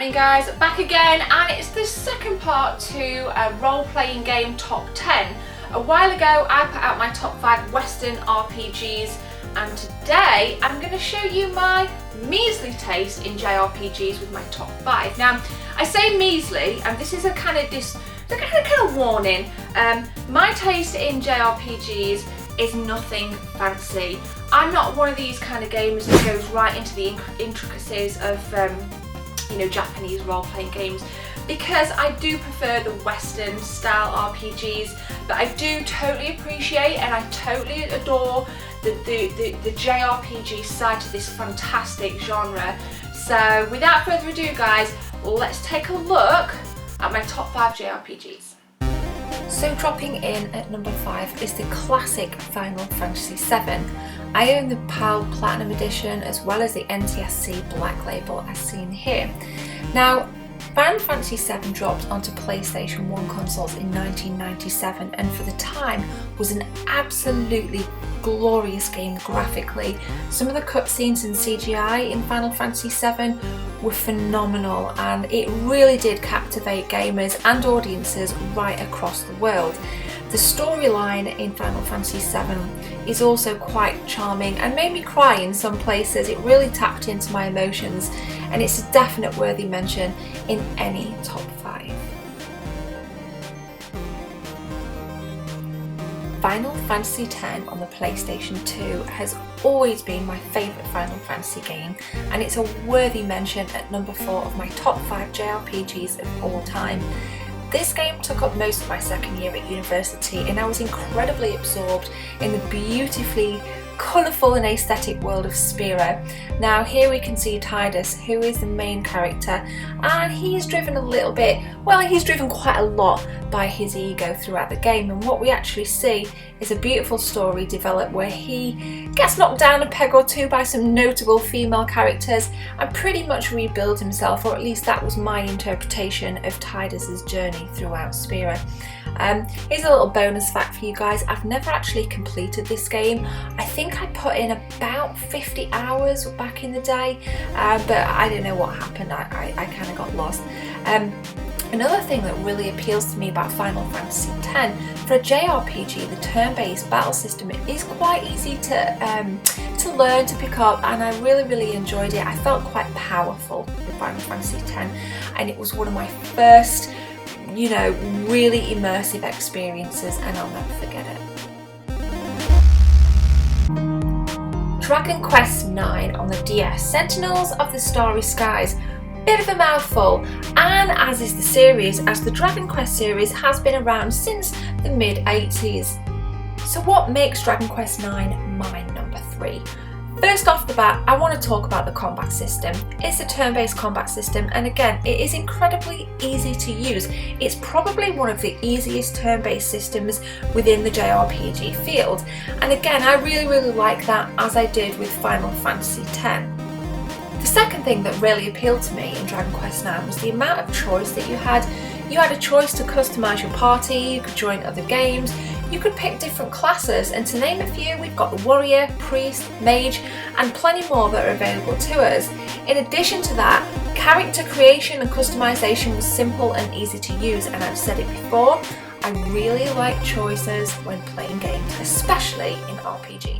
happening, guys? Back again, and it's the second part to a role-playing game top 10. A while ago I put out my top 5 Western RPGs, and today I'm going to show you my measly taste in JRPGs with my top 5. Now I say measly, and this is a kind of warning. My taste in JRPGs is nothing fancy. I'm not one of these kind of gamers that goes right into the intricacies of Japanese role-playing games, because I do prefer the Western style RPGs, but I do totally appreciate and I totally adore the JRPG side to this fantastic genre. So without further ado, guys, let's take a look at my top 5 JRPGs. So dropping in at number 5 is the classic Final Fantasy VII. I own the PAL Platinum Edition as well as the NTSC Black Label as seen here. Now, Final Fantasy VII dropped onto PlayStation 1 consoles in 1997 and for the time was an absolutely glorious game graphically. Some of the cutscenes and CGI in Final Fantasy VII were phenomenal, and it really did captivate gamers and audiences right across the world. The storyline in Final Fantasy VII is also quite charming and made me cry in some places. It really tapped into my emotions, and it's a definite worthy mention in any top 5. Final Fantasy X on the PlayStation 2 has always been my favourite Final Fantasy game, and it's a worthy mention at number 4 of my top 5 JRPGs of all time. This game took up most of my second year at university, and I was incredibly absorbed in the beautifully colourful and aesthetic world of Spira. Now here we can see Tidus, who is the main character, and he's driven he's driven quite a lot by his ego throughout the game, and what we actually see is a beautiful story develop where he gets knocked down a peg or two by some notable female characters and pretty much rebuilds himself, or at least that was my interpretation of Tidus's journey throughout Spira. Here's a little bonus fact for you guys. I've never actually completed this game. I think I put in about 50 hours back in the day, but I don't know what happened. I kind of got lost. Another thing that really appeals to me about Final Fantasy X, for a JRPG, the turn-based battle system is quite easy to learn, to pick up, and I really enjoyed it. I felt quite powerful with Final Fantasy X, and it was one of my first really immersive experiences, and I'll never forget it. Dragon Quest IX on the DS, Sentinels of the Starry Skies. Bit of a mouthful, and as is the series, as the Dragon Quest series has been around since the mid-80s. So what makes Dragon Quest IX my number 3? First off the bat, I want to talk about the combat system. It's a turn-based combat system, and again, it is incredibly easy to use. It's probably one of the easiest turn-based systems within the JRPG field, and again, I really like that, as I did with Final Fantasy X. The second thing that really appealed to me in Dragon Quest IX was the amount of choice that you had. You had a choice to customise your party, you could join other games, you could pick different classes, and to name a few, we've got the warrior, priest, mage, and plenty more that are available to us. In addition to that, character creation and customisation was simple and easy to use, and I've said it before, I really like choices when playing games, especially in RPGs.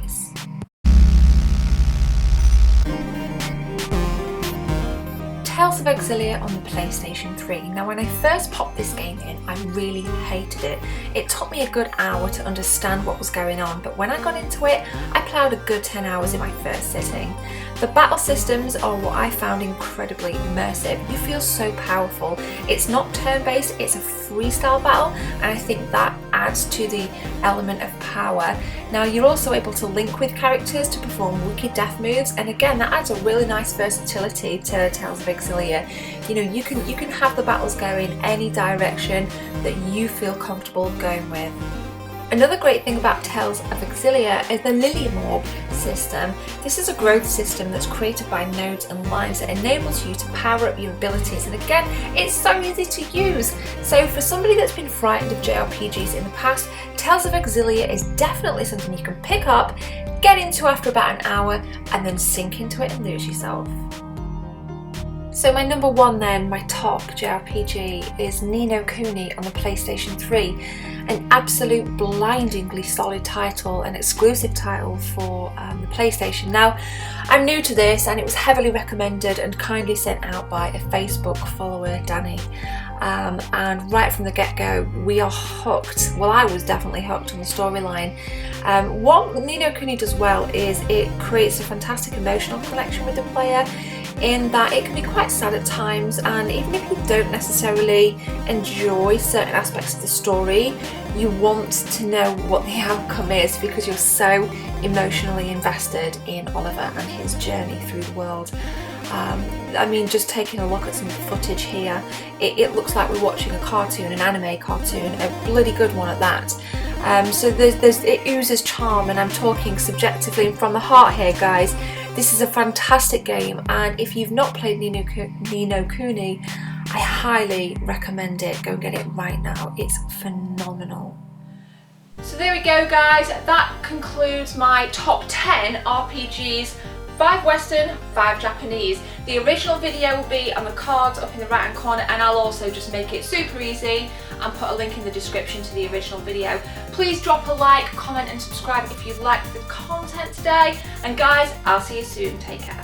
Tales of Xillia on the PlayStation 3. Now when I first popped this game in, I really hated it. It took me a good hour to understand what was going on, but when I got into it, I ploughed a good 10 hours in my first sitting. The battle systems are what I found incredibly immersive. You feel so powerful. It's not turn-based, it's a freestyle battle, and I think that adds to the element of power. Now you're also able to link with characters to perform wicked death moves, and again that adds a really nice versatility to Tales of Xillia. You can have the battles go in any direction that you feel comfortable going with. Another great thing about Tales of Xillia is the Lilium system. This is a growth system that's created by nodes and lives that enables you to power up your abilities, and again, it's so easy to use. So for somebody that's been frightened of JRPGs in the past, Tales of Xillia is definitely something you can pick up, get into after about an hour, and then sink into it and lose yourself. So my number one then, my top JRPG, is Ni no Kuni on the PlayStation 3. An absolute blindingly solid title, an exclusive title for the PlayStation. Now, I'm new to this and it was heavily recommended and kindly sent out by a Facebook follower, Danny. And right from the get-go, we are hooked. Well, I was definitely hooked on the storyline. What Ni no Kuni does well is it creates a fantastic emotional connection with the player, in that it can be quite sad at times, and even if you don't necessarily enjoy certain aspects of the story, you want to know what the outcome is because you're so emotionally invested in Oliver and his journey through the world. I mean, just taking a look at some footage here, it looks like we're watching a cartoon, an anime cartoon, a bloody good one at that. So it oozes charm, and I'm talking subjectively and from the heart here, guys. This is a fantastic game, and if you've not played Ni no Kuni, I highly recommend it. Go and get it right now. It's phenomenal. So there we go, guys. That concludes my top 10 RPGs. 5 Western, 5 Japanese. The original video will be on the cards up in the right hand corner, and I'll also just make it super easy and put a link in the description to the original video. Please drop a like, comment and subscribe if you liked the content today. And guys, I'll see you soon. Take care.